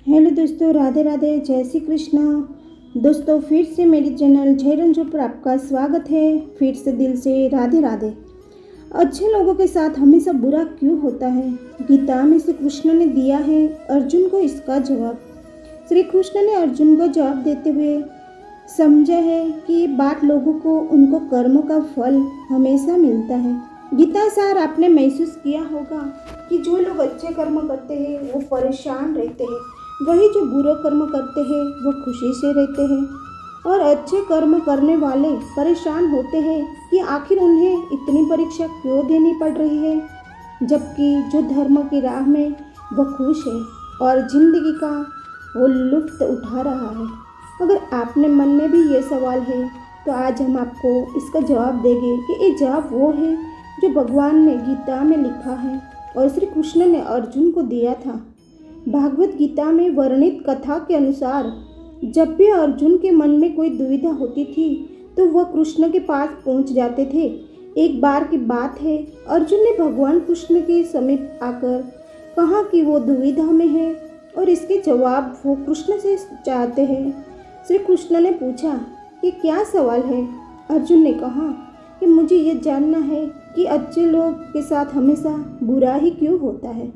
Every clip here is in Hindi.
हेलो दोस्तों, राधे राधे, जय श्री कृष्णा। दोस्तों, फिर से मेरे चैनल जय रंजू पर आपका स्वागत है। फिर से दिल से राधे राधे। अच्छे लोगों के साथ हमेशा बुरा क्यों होता है? गीता में श्री कृष्ण ने दिया है अर्जुन को इसका जवाब। श्री कृष्ण ने अर्जुन को जवाब देते हुए समझा है कि ये बात लोगों को उनको कर्मों का फल हमेशा मिलता है। गीता सार आपने महसूस किया होगा कि जो लोग अच्छे कर्म करते हैं वो परेशान रहते हैं, वही जो बुरे कर्म करते हैं वो खुशी से रहते हैं। और अच्छे कर्म करने वाले परेशान होते हैं कि आखिर उन्हें इतनी परीक्षा क्यों देनी पड़ रही है, जबकि जो धर्म की राह में वो खुश है और जिंदगी का वो लुत्फ उठा रहा है। अगर आपने मन में भी ये सवाल है तो आज हम आपको इसका जवाब देंगे कि ये जवाब वो है जो भगवान ने गीता में लिखा है और श्री कृष्ण ने अर्जुन को दिया था। भागवत गीता में वर्णित कथा के अनुसार जब भी अर्जुन के मन में कोई दुविधा होती थी तो वह कृष्ण के पास पहुंच जाते थे। एक बार की बात है, अर्जुन ने भगवान कृष्ण के समीप आकर कहा कि वो दुविधा में है और इसके जवाब वो कृष्ण से चाहते हैं। श्री कृष्ण ने पूछा कि क्या सवाल है? अर्जुन ने कहा कि मुझे ये जानना है कि अच्छे लोग के साथ हमेशा बुरा ही क्यों होता है,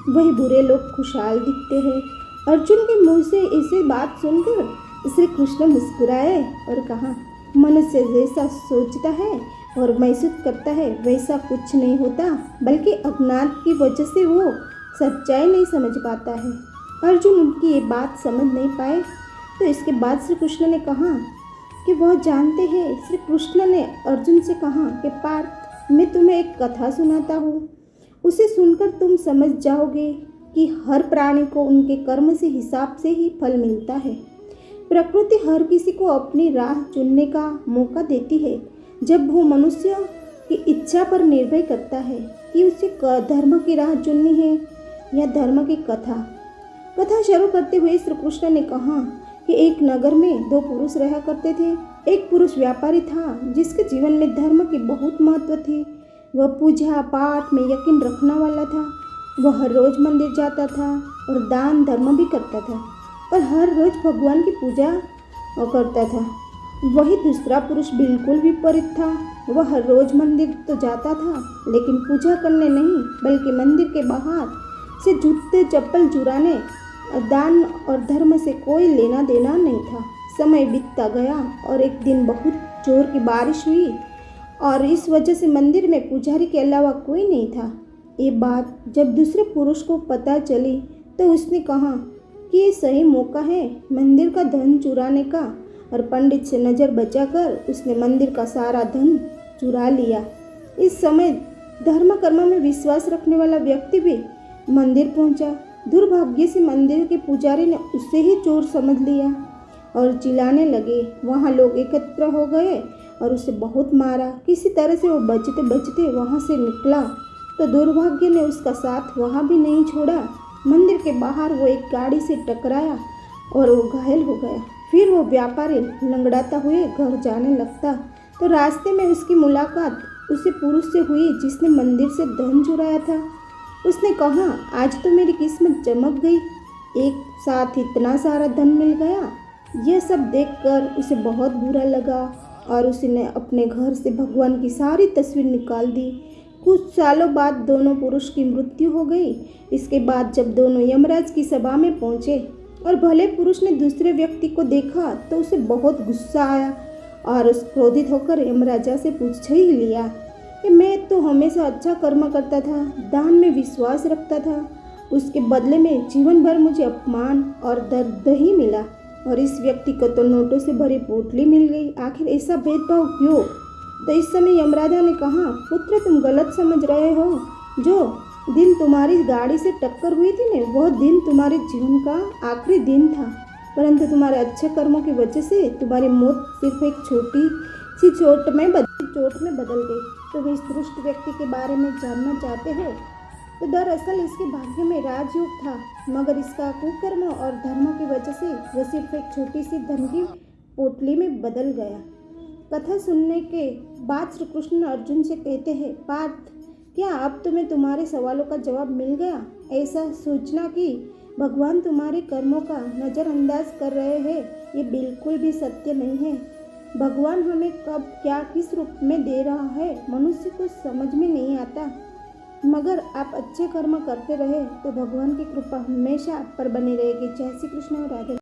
वही बुरे लोग खुशहाल दिखते हैं। अर्जुन के मुंह से ऐसी बात सुनकर श्री कृष्ण मुस्कुराए और कहा, मनुष्य जैसा सोचता है और महसूस करता है वैसा कुछ नहीं होता, बल्कि अज्ञान की वजह से वो सच्चाई नहीं समझ पाता है। अर्जुन उनकी ये बात समझ नहीं पाए तो इसके बाद श्री कृष्ण ने कहा कि वह जानते हैं। श्री कृष्ण ने अर्जुन से कहा कि पार्थ, मैं तुम्हें एक कथा सुनाता हूँ, उसे सुनकर तुम समझ जाओगे कि हर प्राणी को उनके कर्म से हिसाब से ही फल मिलता है। प्रकृति हर किसी को अपनी राह चुनने का मौका देती है, जब वो मनुष्य की इच्छा पर निर्भर करता है कि उसे धर्म की राह चुननी है या धर्म की कथा शुरू करते हुए श्री कृष्ण ने कहा कि एक नगर में दो पुरुष रहा करते थे। एक पुरुष व्यापारी था जिसके जीवन में धर्म की बहुत महत्व थी। वह पूजा पाठ में यकीन रखने वाला था। वह हर रोज मंदिर जाता था और दान धर्म भी करता था और हर रोज भगवान की पूजा करता था। वही दूसरा पुरुष बिल्कुल विपरीत था। वह हर रोज मंदिर तो जाता था लेकिन पूजा करने नहीं, बल्कि मंदिर के बाहर से जूते चप्पल चुराने, दान और धर्म से कोई लेना देना नहीं था। समय बीतता गया और एक दिन बहुत जोर की बारिश हुई और इस वजह से मंदिर में पुजारी के अलावा कोई नहीं था। ये बात जब दूसरे पुरुष को पता चली तो उसने कहा कि ये सही मौका है मंदिर का धन चुराने का, और पंडित से नज़र बचाकर उसने मंदिर का सारा धन चुरा लिया। इस समय धर्म कर्म में विश्वास रखने वाला व्यक्ति भी मंदिर पहुंचा। दुर्भाग्य से मंदिर के पुजारी ने उसे ही चोर समझ लिया और चिल्लाने लगे। वहाँ लोग एकत्र हो गए और उसे बहुत मारा। किसी तरह से वो बचते बचते वहाँ से निकला तो दुर्भाग्य ने उसका साथ वहाँ भी नहीं छोड़ा। मंदिर के बाहर वो एक गाड़ी से टकराया और वो घायल हो गया। फिर वो व्यापारी लंगड़ाता हुए घर जाने लगता तो रास्ते में उसकी मुलाकात उसे पुरुष से हुई जिसने मंदिर से धन चुराया था। उसने कहा, आज तो मेरी किस्मत चमक गई, एक साथ इतना सारा धन मिल गया। यह सब देखकर उसे बहुत बुरा लगा और उसने अपने घर से भगवान की सारी तस्वीर निकाल दी। कुछ सालों बाद दोनों पुरुष की मृत्यु हो गई। इसके बाद जब दोनों यमराज की सभा में पहुंचे और भले पुरुष ने दूसरे व्यक्ति को देखा तो उसे बहुत गुस्सा आया और उस क्रोधित होकर यमराजा से पूछ ही लिया कि मैं तो हमेशा अच्छा कर्म करता था, दान में विश्वास रखता था, उसके बदले में जीवन भर मुझे अपमान और दर्द ही मिला और इस व्यक्ति को तो नोटों से भरी पोटली मिल गई। आखिर ऐसा भेदभाव क्यों? तो इस समय यमराजा ने कहा, पुत्र, तुम गलत समझ रहे हो। जो दिन तुम्हारी गाड़ी से टक्कर हुई थी ना, वह दिन तुम्हारे जीवन का आखिरी दिन था, परंतु तुम्हारे अच्छे कर्मों की वजह से तुम्हारी मौत सिर्फ एक छोटी सी चोट में बदल गई। तुम इस दुष्ट व्यक्ति के बारे में जानना चाहते हो? तो दरअसल इसके भाग्य में राजयोग था, मगर इसका कुकर्म और धर्म की वजह से वह सिर्फ एक छोटी सी धन की पोटली में बदल गया। कथा सुनने के बाद श्री कृष्ण अर्जुन से कहते हैं, पार्थ, क्या अब तुम्हें तुम्हारे सवालों का जवाब मिल गया? ऐसा सोचना कि भगवान तुम्हारे कर्मों का नज़रअंदाज कर रहे हैं, ये बिल्कुल भी सत्य नहीं है। भगवान हमें कब क्या किस रूप में दे रहा है मनुष्य को समझ में नहीं आता। मगर आप अच्छे कर्म करते रहे तो भगवान की कृपा हमेशा आप पर बनी रहेगी। जय श्री कृष्ण, राधे।